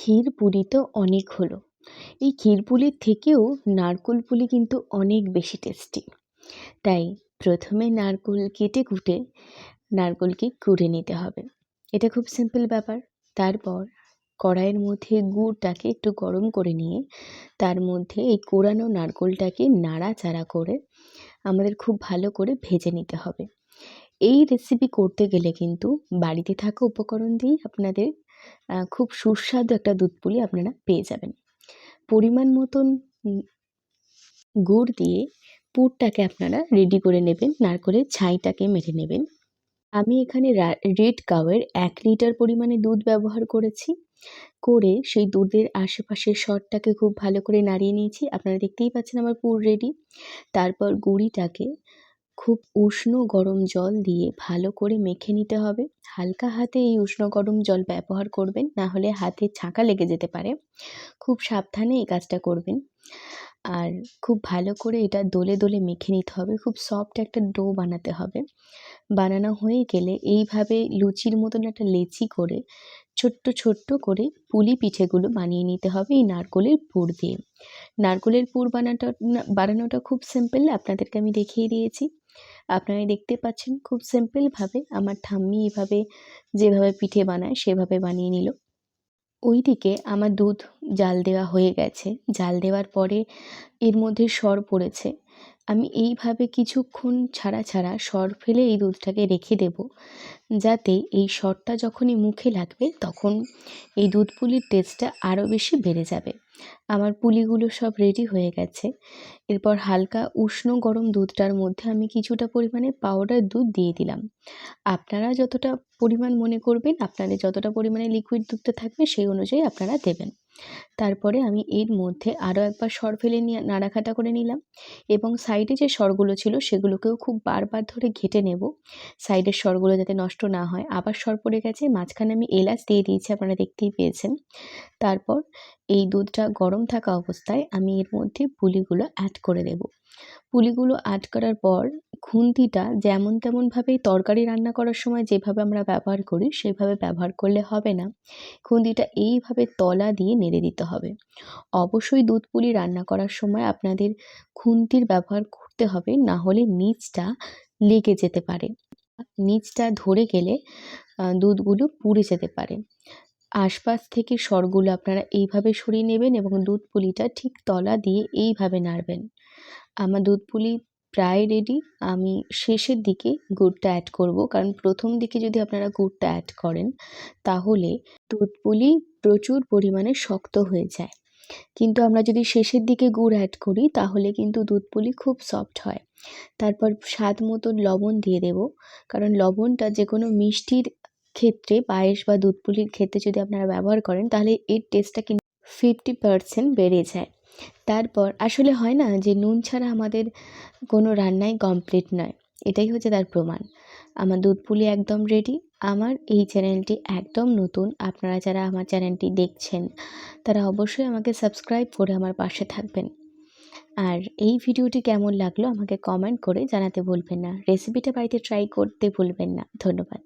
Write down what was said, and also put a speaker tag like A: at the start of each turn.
A: ক্ষীর পুলি তো অনেক হলো। এই ক্ষীর পুলির থেকেও নারকোল পুলি কিন্তু অনেক বেশি টেস্টি। তাই প্রথমে নারকোল কেটে কুটে নারকোলকে কুড়ে নিতে হবে। এটা খুব সিম্পল ব্যাপার। তারপর কড়াইয়ের মধ্যে গুড়টাকে একটু গরম করে নিয়ে তার মধ্যে এই কোড়ানো নারকোলটাকে নাড়াচাড়া করে আমাদের খুব ভালো করে ভেজে নিতে হবে। এই রেসিপি করতে গেলে কিন্তু বাড়িতে থাকা উপকরণ দিয়েই আপনাদের খুব সুস্বাদু একটা দুধ পুলি আপনারা পেয়ে যাবেন। পরিমাণ মতন গুড় দিয়ে পুরটাকে আপনারা রেডি করে নেবেন, নারকোলের ছাইটাকে মেরে নেবেন। আমি এখানে রেড কাউয়ের 1 লিটার পরিমাণে দুধ ব্যবহার করেছি। করে সেই দুধের আশেপাশের সরটাকে খুব ভালো করে নাড়িয়ে নিয়েছি। আপনারা দেখতেই পাচ্ছেন আমার পুর রেডি। তারপর গুঁড়িটাকে খুব উষ্ণ গরম জল দিয়ে ভালো করে মেখে নিতে হবে। হালকা হাতে এই উষ্ণ গরম জল ব্যবহার করবেন, না হলে হাতে ছাঁকা লেগে যেতে পারে। খুব সাবধানে এই কাজটা করবেন। আর খুব ভালো করে এটা দোলে দোলে মেখে নিতে হবে। খুব সফট একটা ডো বানাতে হবে। বানানো হয়ে গেলে এইভাবে লুচির মতন একটা লেচি করে ছোট্ট ছোট্ট করে পুলি পিঠেগুলো বানিয়ে নিতে হবে এই নারকোলের পুর দিয়ে। নারকোলের পুর বানানোটা খুব সিম্পল, আপনাদেরকে আমি দেখিয়ে দিয়েছি। আপনারা দেখতে পাচ্ছেন খুব সিম্পলভাবে আমার ঠাম্মি এভাবে যেভাবে পিঠে বানায় সেভাবে বানিয়ে নিল। ওইদিকে আমার দুধ জাল দেওয়া হয়ে গেছে। জাল দেওয়ার পরে এর মধ্যে সর পড়েছে। আমি এইভাবে কিছুক্ষণ ছাড়া ছাড়া সর ফেলে এই দুধটাকে রেখে দেব, যাতে এই সরটা যখনই মুখে লাগবে তখন এই দুধ পুলির টেস্টটা আরও বেশি বেড়ে যাবে। আমার পুলিগুলো সব রেডি হয়ে গেছে। এরপর হালকা উষ্ণ গরম দুধটার মধ্যে আমি কিছুটা পরিমাণে পাউডার দুধ দিয়ে দিলাম। আপনারা যতটা পরিমাণ মনে করবেন, আপনাদের যতটা পরিমাণে লিকুইড দুধটা থাকবে সেই অনুযায়ী আপনারা দেবেন। তারপরে আমি এর মধ্যে আরও একবার সর ফেলে নিয়ে নাড়াঘাটা করে নিলাম এবং সাইডে যে সরগুলো ছিল সেগুলোকেও খুব বারবার ধরে ঘেঁটে নেব, সাইডের সরগুলো যাতে নষ্ট না হয়। আবার সর পড়ে গেছে, মাঝখানে আমি এলাচ দিয়ে দিয়েছি, আপনারা দেখতেই পেয়েছেন। তারপর এই দুধটা গরম থাকা অবস্থায় আমি এর মধ্যে পুলিগুলো অ্যাড করে দেব। পুলিগুলো অ্যাড করার পর খুন্তিটা যেমন তেমনভাবেই তরকারি রান্না করার সময় যেভাবে আমরা ব্যবহার করি সেভাবে ব্যবহার করলে হবে না। খুন্তিটা এইভাবে তলা দিয়ে নেড়ে দিতে হবে। অবশ্যই দুধ পুলি রান্না করার সময় আপনাদের খুন্তির ব্যবহার করতে হবে, না হলে নিচটা লেগে যেতে পারে। নিচটা ধরে গেলে দুধগুলো পুড়ে যেতে পারে। আশপাশ থেকে সরগুলো আপনারা এইভাবে সরিয়ে নেবেন এবং দুধ পুলিটা ঠিক তলা দিয়ে এইভাবে নাড়বেন। আমার দুধ পুলি প্রায় রেডি। আমি শেষের দিকে গুড়টা অ্যাড করব, কারণ প্রথম দিকে যদি আপনারা গুড়টা অ্যাড করেন তাহলে দুধ পুলি প্রচুর পরিমাণে শক্ত হয়ে যায়। কিন্তু আমরা যদি শেষের দিকে গুড় অ্যাড করি তাহলে কিন্তু দুধ পুলি খুব সফট হয়। তারপর স্বাদ মতন লবণ দিয়ে দেব, কারণ লবণটা যে কোনো মিষ্টির ক্ষেত্রে, পায়েস বা দুধ পুলির ক্ষেত্রে যদি আপনারা ব্যবহার করেন তাহলে এর টেস্টটা কিন্তু 50% বেড়ে যায়। তারপর আসলে হয় না যে নুন ছাড়া আমাদের কোনো রান্নাই কমপ্লিট নয়, এটাই হচ্ছে তার প্রমাণ। আমার দুধ পুলি একদম রেডি। আমার এই চ্যানেলটি একদম নতুন, আপনারা যারা আমার চ্যানেলটি দেখছেন তারা অবশ্যই আমাকে সাবস্ক্রাইব করে আমার পাশে থাকবেন। আর এই ভিডিওটি কেমন লাগলো আমাকে কমেন্ট করে জানাতে ভুলবেন না। রেসিপিটা বাড়িতে ট্রাই করতে ভুলবেন না। ধন্যবাদ।